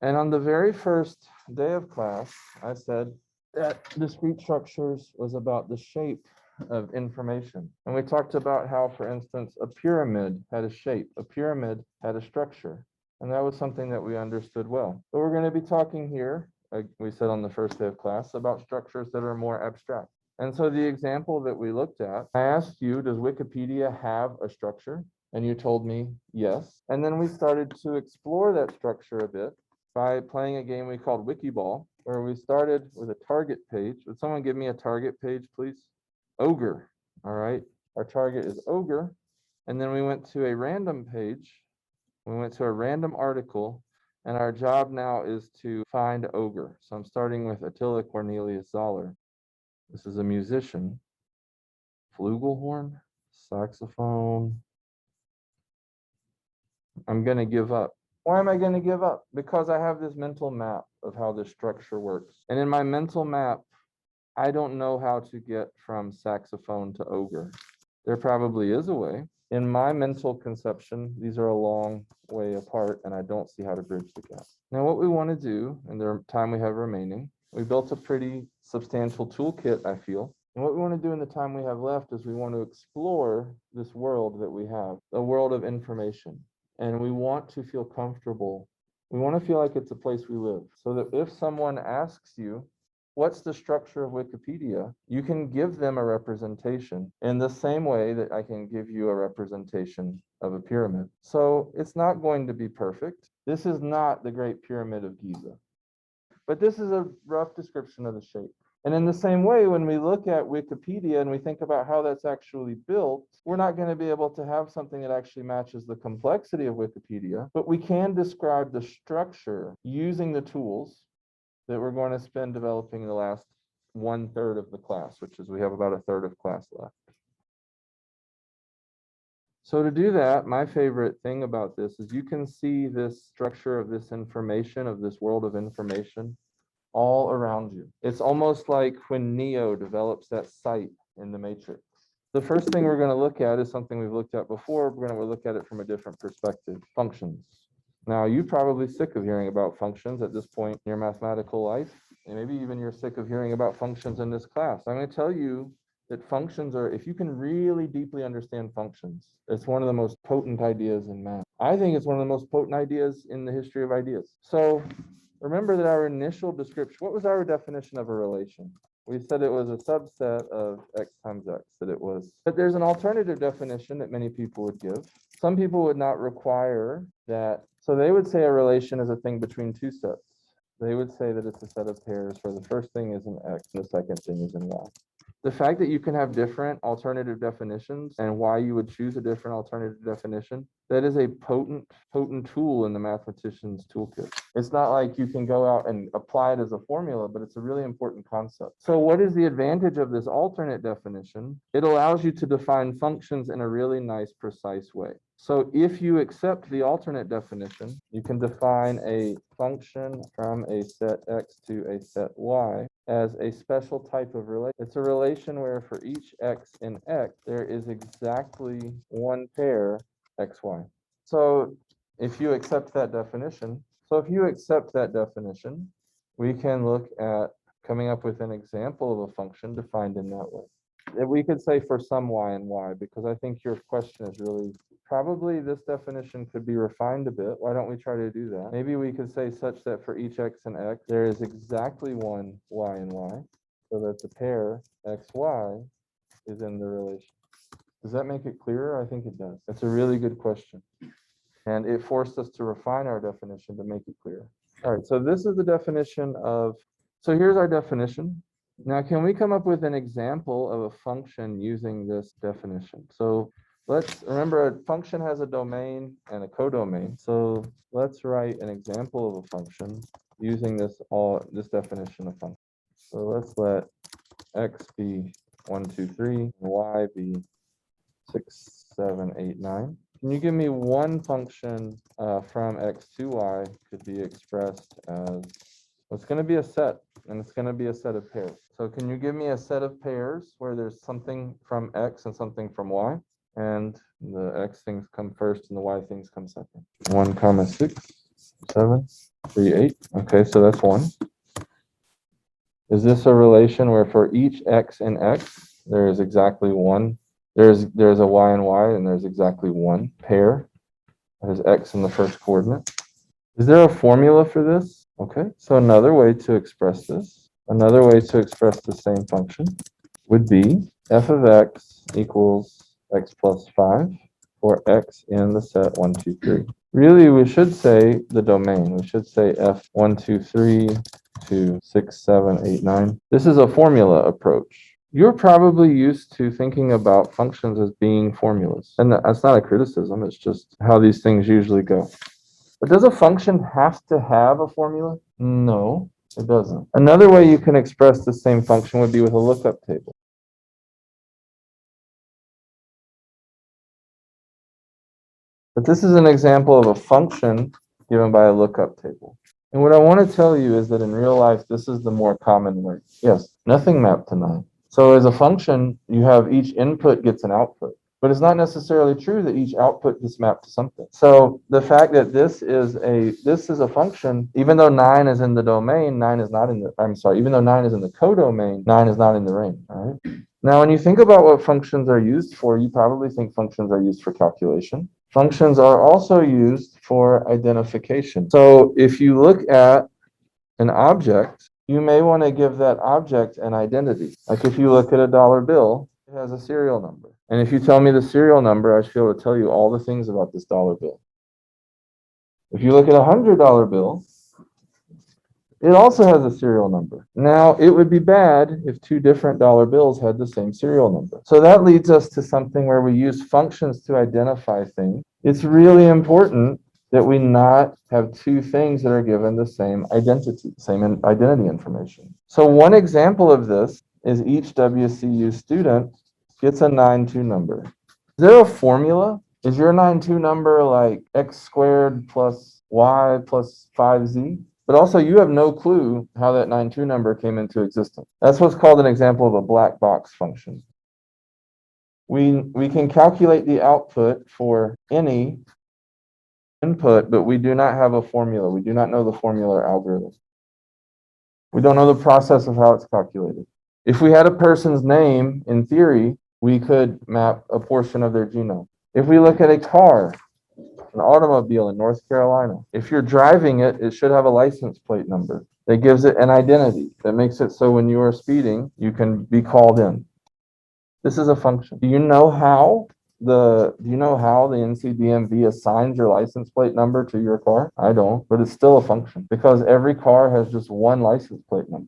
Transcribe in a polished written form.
And on the very first day of class, I said that discrete structures was about the shape of information. And we talked about how, for instance, a pyramid had a shape, a pyramid had a structure. And that was something that we understood well. But we're going to be talking here, like we said on the first day of class, about structures that are more abstract. And so the example that we looked at, I asked you, does Wikipedia have a structure? And you told me yes. And then we started to explore that structure a bit by playing a game we called Wikiball, where we started with a target page. Would someone give me a target page, please? Ogre. All right. Our target is ogre. And then we went to a random page. We went to a random article, and our job now is to find ogre. So I'm starting with Attila Cornelius Zoller. This is a musician. Flugelhorn, saxophone. I'm going to give up. Why am I going to give up? Because I have this mental map of how this structure works. And in my mental map, I don't know how to get from saxophone to ogre. There probably is a way. In my mental conception, these are a long way apart, and I don't see how to bridge the gap. Now, what we want to do in the time we have remaining, we built a pretty substantial toolkit, I feel. And what we want to do in the time we have left is we want to explore this world that we have, a world of information. And we want to feel comfortable. We want to feel like it's a place we live, so that if someone asks you, what's the structure of Wikipedia? You can give them a representation in the same way that I can give you a representation of a pyramid. So it's not going to be perfect. This is not the Great Pyramid of Giza, but this is a rough description of the shape. And in the same way, when we look at Wikipedia and we think about how that's actually built, we're not going to be able to have something that actually matches the complexity of Wikipedia, but we can describe the structure using the tools that we're going to spend developing the last 1/3 of the class, which is we have about 1/3 of class left. So to do that, my favorite thing about this is you can see this structure of this information, of this world of information, all around you. It's almost like when Neo develops that sight in the Matrix. The first thing we're going to look at is something we've looked at before. We're going to look at it from a different perspective, functions. Now, you're probably sick of hearing about functions at this point in your mathematical life, and maybe even you're sick of hearing about functions in this class. I'm going to tell you that functions are, if you can really deeply understand functions, it's one of the most potent ideas in math. I think it's one of the most potent ideas in the history of ideas. So remember that our initial description, what was our definition of a relation? We said it was a subset of x times x, that it was. But there's an alternative definition that many people would give. Some people would not require that. So they would say a relation is a thing between two sets. They would say that it's a set of pairs where the first thing is in x and the second thing is in y. The fact that you can have different alternative definitions and why you would choose a different alternative definition, that is a potent tool in the mathematician's toolkit. It's not like you can go out and apply it as a formula, but it's a really important concept. So what is the advantage of this alternate definition? It allows you to define functions in a really nice, precise way. So if you accept the alternate definition, you can define a function from a set x to a set y as a special type of relation. It's a relation where for each x in x, there is exactly one pair xy. So if you accept that definition, we can look at coming up with an example of a function defined in that way. We could say for some y and y, because I think your question is really, probably this definition could be refined a bit. Why don't we try to do that? Maybe we could say such that for each x and x, there is exactly one y and y, so that the pair xy is in the relation. Does that make it clearer? I think it does. That's a really good question. And it forced us to refine our definition to make it clear. All right, so this is the definition of, so here's our definition. Now, can we come up with an example of a function using this definition? So let's remember a function has a domain and a codomain. So let's write an example of a function using this definition of function. So let's let x be 1, 2, 3, and y be 6, 7, 8, 9. Can you give me one function from x to y could be expressed as, it's going to be a set, and it's going to be a set of pairs. So can you give me a set of pairs where there's something from x and something from y, and the x things come first and the y things come second? 1, 6, 738. Okay, so that's 1. Is this a relation where for each x in x, there is exactly 1? There's a y and y, and there's exactly 1 pair. There's x in the first coordinate. Is there a formula for this? Okay, so another way to express this, another way to express the same function would be f of x equals x plus 5 for x in the set 1, 2, 3. Really, we should say the domain. We should say f 1, 2, 3 to 6, 7, 8, 9. This is a formula approach. You're probably used to thinking about functions as being formulas. And that's not a criticism, it's just how these things usually go. But does a function have to have a formula? No, it doesn't. Another way you can express the same function would be with a lookup table. But this is an example of a function given by a lookup table. And what I want to tell you is that in real life, this is the more common way. Yes, nothing mapped to 9. So as a function, you have each input gets an output. But it's not necessarily true that each output gets mapped to something. So the fact that this is a function, even though 9 is in the domain, 9 is not in the, I'm sorry, even though 9 is in the codomain, 9 is not in the range, all right? Now, when you think about what functions are used for, you probably think functions are used for calculation. Functions are also used for identification. So if you look at an object, you may want to give that object an identity. Like if you look at a dollar bill, it has a serial number. And if you tell me the serial number, I should be able to tell you all the things about this dollar bill. If you look at a $100 bill, it also has a serial number. Now, it would be bad if 2 different dollar bills had the same serial number. So that leads us to something where we use functions to identify things. It's really important that we not have 2 things that are given the same identity, same identity information. So one example of this is each WCU student gets a 9-2 number. Is there a formula? Is your 9-2 number like x squared plus y plus 5z? But also, you have no clue how that 9-2 number came into existence. That's what's called an example of a black box function. We can calculate the output for any input, but we do not have a formula. We do not know the formula or algorithm. We don't know the process of how it's calculated. If we had a person's name, in theory, we could map a portion of their genome. If we look at a car, an automobile in North Carolina, if you're driving it, it should have a license plate number that gives it an identity that makes it so when you are speeding, you can be called in. This is a function. Do you know how the NCDMV assigns your license plate number to your car? I don't, but it's still a function because every car has just one license plate number.